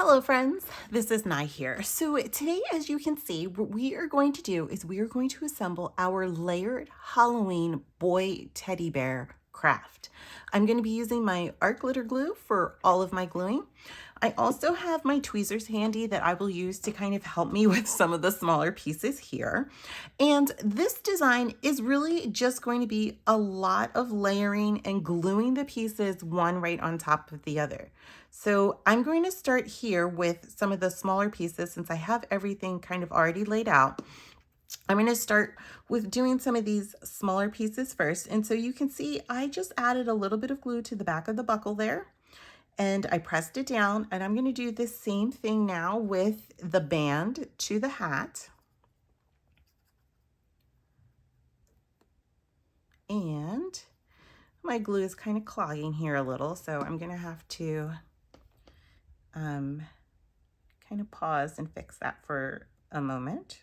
Hello friends, this is Nye here. So today, as you can see, what we are going to do is we are going to assemble our layered Halloween boy teddy bear craft. I'm going to be using my art glitter glue for all of my gluing. I also have my tweezers handy that I will use to kind of help me with some of the smaller pieces here. And this design is really just going to be a lot of layering and gluing the pieces one right on top of the other. So I'm going to start here with some of the smaller pieces since I have everything kind of already laid out. I'm going to start with doing some of these smaller pieces first. And so you can see I just added a little bit of glue to the back of the buckle there. And I pressed it down, and I'm going to do the same thing now with the band to the hat. And my glue is kind of clogging here a little, so I'm going to have to kind of pause and fix that for a moment.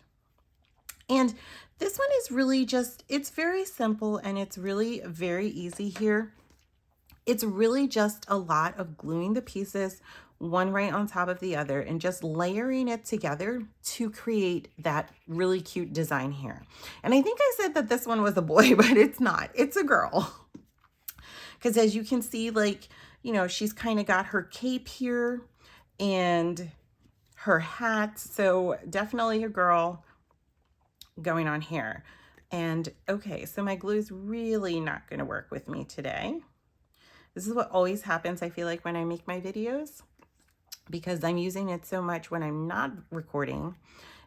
And this one is really just, it's very simple and it's really very easy here. It's really just a lot of gluing the pieces one right on top of the other and just layering it together to create that really cute design here. And I think I said that this one was a boy, but it's not. It's a girl. Because as you can see, like, you know, she's kind of got her cape here and her hat. So definitely a girl going on here. And okay, so my glue is really not going to work with me today. This is what always happens, I feel like, when I make my videos, because I'm using it so much when I'm not recording.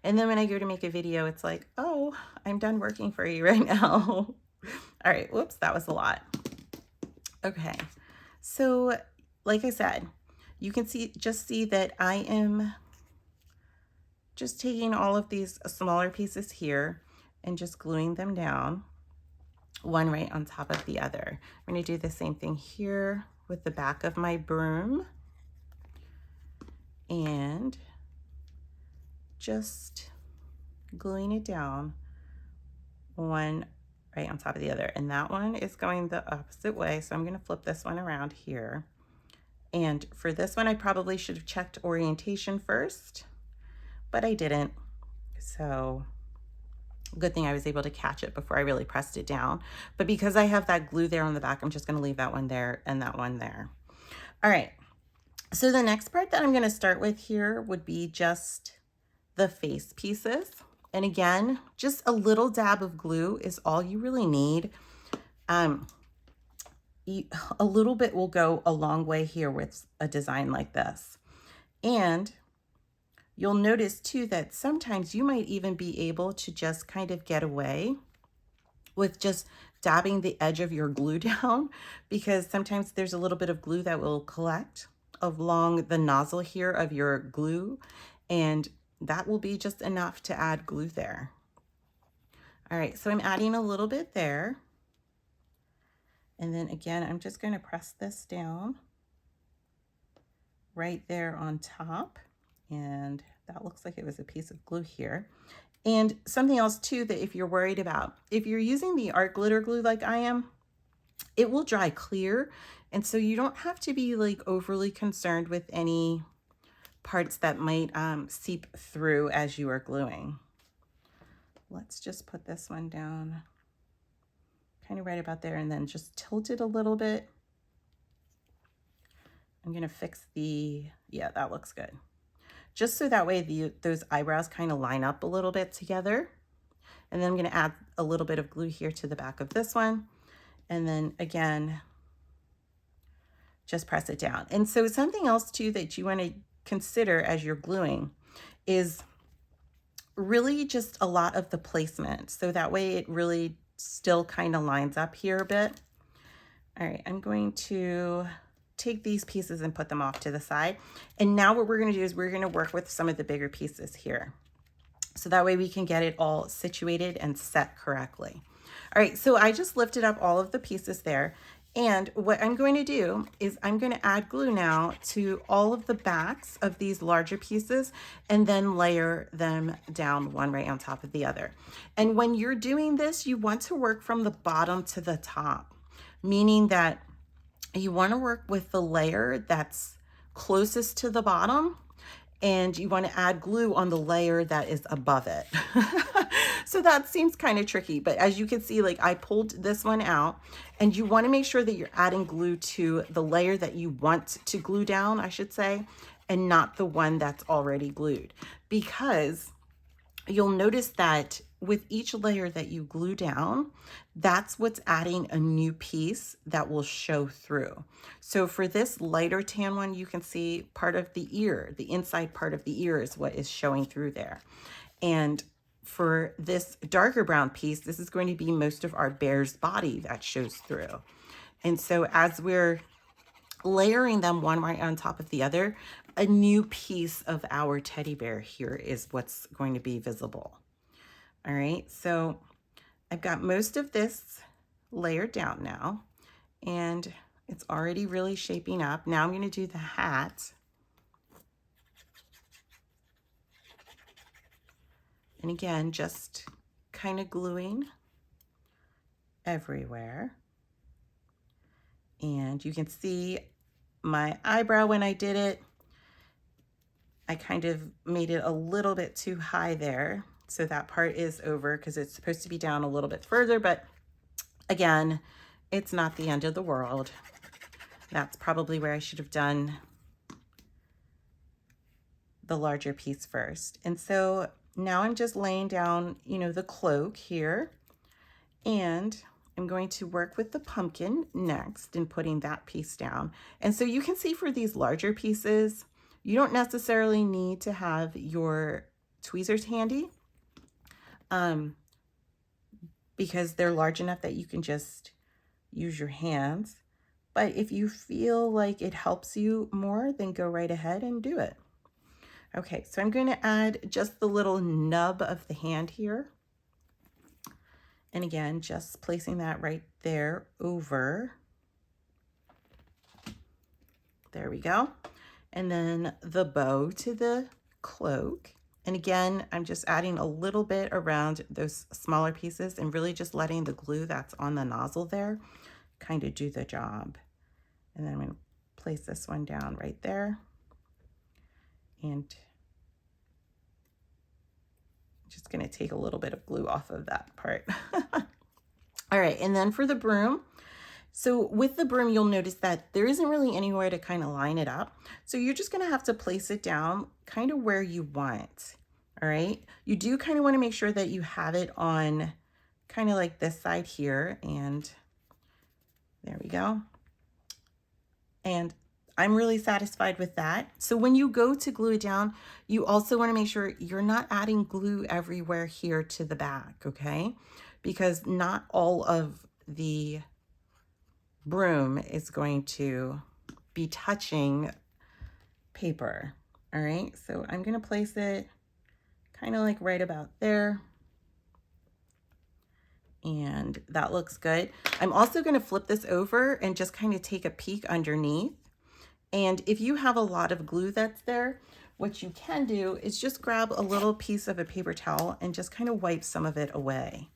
And then when I go to make a video, it's like, oh, I'm done working for you right now. All right, whoops, that was a lot. Okay, so like I said, you can just see that I am just taking all of these smaller pieces here and just gluing them down one right on top of the other. I'm going to do the same thing here with the back of my broom and just gluing it down one right on top of the other. And that one is going the opposite way, so I'm going to flip this one around here. And for this one, I probably should have checked orientation first, but I didn't. So good thing I was able to catch it before I really pressed it down. But because I have that glue there on the back, I'm just going to leave that one there and that one there. All right. So the next part that I'm going to start with here would be just the face pieces. And again, just a little dab of glue is all you really need. A little bit will go a long way here with a design like this. And you'll notice too that sometimes you might even be able to just kind of get away with just dabbing the edge of your glue down, because sometimes there's a little bit of glue that will collect along the nozzle here of your glue, and that will be just enough to add glue there. All right, so I'm adding a little bit there. And then again, I'm just going to press this down right there on top. And that looks like it was a piece of glue here. And something else too that if you're worried about, if you're using the art glitter glue like I am, it will dry clear. And so you don't have to be like overly concerned with any parts that might seep through as you are gluing. Let's just put this one down kind of right about there and then just tilt it a little bit. I'm going to fix yeah, that looks good. Just so that way those eyebrows kind of line up a little bit together. And then I'm going to add a little bit of glue here to the back of this one. And then again, just press it down. And so something else too that you want to consider as you're gluing is really just a lot of the placement. So that way it really still kind of lines up here a bit. All right, I'm going to take these pieces and put them off to the side. And now what we're going to do is we're going to work with some of the bigger pieces here. So that way we can get it all situated and set correctly. All right, so I just lifted up all of the pieces there. And what I'm going to do is I'm going to add glue now to all of the backs of these larger pieces and then layer them down one right on top of the other. And when you're doing this, you want to work from the bottom to the top, meaning that you want to work with the layer that's closest to the bottom and you want to add glue on the layer that is above it. So that seems kind of tricky, but as you can see, like I pulled this one out, and you want to make sure that you're adding glue to the layer that you want to glue down, I should say, and not the one that's already glued, because you'll notice that with each layer that you glue down, that's what's adding a new piece that will show through. So for this lighter tan one, you can see part of the ear, the inside part of the ear is what is showing through there. And for this darker brown piece, this is going to be most of our bear's body that shows through. And so as we're layering them one right on top of the other, a new piece of our teddy bear here is what's going to be visible. All right, so I've got most of this layered down now, and it's already really shaping up. Now I'm going to do the hat. And again, just kind of gluing everywhere. And you can see my eyebrow when I did it. I kind of made it a little bit too high there. So that part is over because it's supposed to be down a little bit further, but again, it's not the end of the world. That's probably where I should have done the larger piece first. And so now I'm just laying down, you know, the cloak here, and I'm going to work with the pumpkin next and putting that piece down. And so you can see for these larger pieces, you don't necessarily need to have your tweezers handy, because they're large enough that you can just use your hands. But if you feel like it helps you more, then go right ahead and do it. Okay, so I'm going to add just the little nub of the hand here. And again, just placing that right there over. There we go. And then the bow to the cloak. And again, I'm just adding a little bit around those smaller pieces and really just letting the glue that's on the nozzle there kind of do the job. And then I'm going to place this one down right there. And just going to take a little bit of glue off of that part. All right, and then for the broom. So with the broom, you'll notice that there isn't really anywhere to kind of line it up. So you're just going to have to place it down kind of where you want. All right. You do kind of want to make sure that you have it on kind of like this side here. And there we go. And I'm really satisfied with that. So when you go to glue it down, you also want to make sure you're not adding glue everywhere here to the back. Okay. Because not all of the broom is going to be touching paper. All right, so I'm going to place it kind of like right about there. And that looks good. I'm also going to flip this over and just kind of take a peek underneath. And if you have a lot of glue that's there, what you can do is just grab a little piece of a paper towel and just kind of wipe some of it away.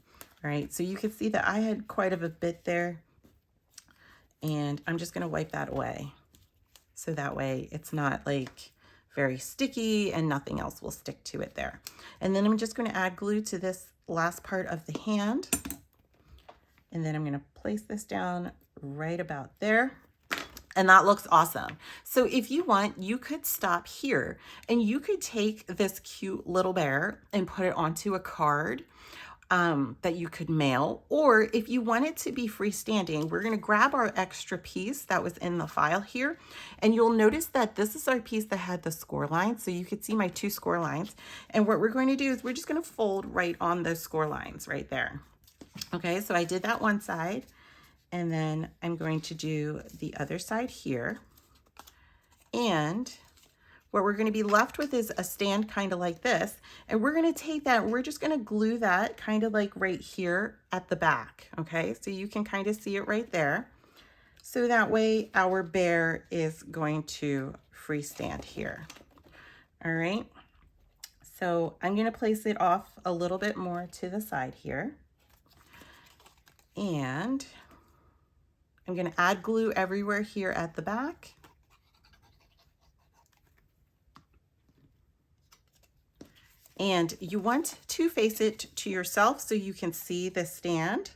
All right, so you can see that I had quite a bit there. And I'm just going to wipe that away. So that way it's not like very sticky and nothing else will stick to it there. And then I'm just going to add glue to this last part of the hand. And then I'm going to place this down right about there. And that looks awesome. So if you want, you could stop here and you could take this cute little bear and put it onto a card that you could mail, or if you want it to be freestanding, we're going to grab our extra piece that was in the file here, and you'll notice that this is our piece that had the score lines, so you could see my 2 score lines, and what we're going to do is we're just going to fold right on those score lines right there. Okay, so I did that one side, and then I'm going to do the other side here, and what we're going to be left with is a stand kind of like this, and we're going to take that and we're just going to glue that kind of like right here at the back. Okay, so you can kind of see it right there. So that way our bear is going to freestand here. All right, so I'm going to place it off a little bit more to the side here, and I'm going to add glue everywhere here at the back. And you want to face it to yourself so you can see the stand,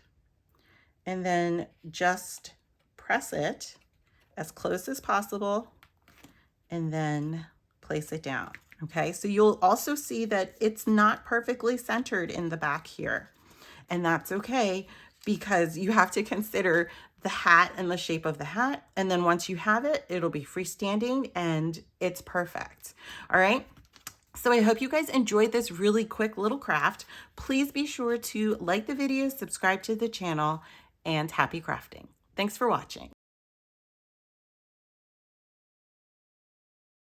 and then just press it as close as possible and then place it down. Okay, so you'll also see that it's not perfectly centered in the back here, and that's okay, because you have to consider the hat and the shape of the hat, and then once you have it, it'll be freestanding and it's perfect. All right. So I hope you guys enjoyed this really quick little craft. Please be sure to like the video, subscribe to the channel, and happy crafting. Thanks for watching.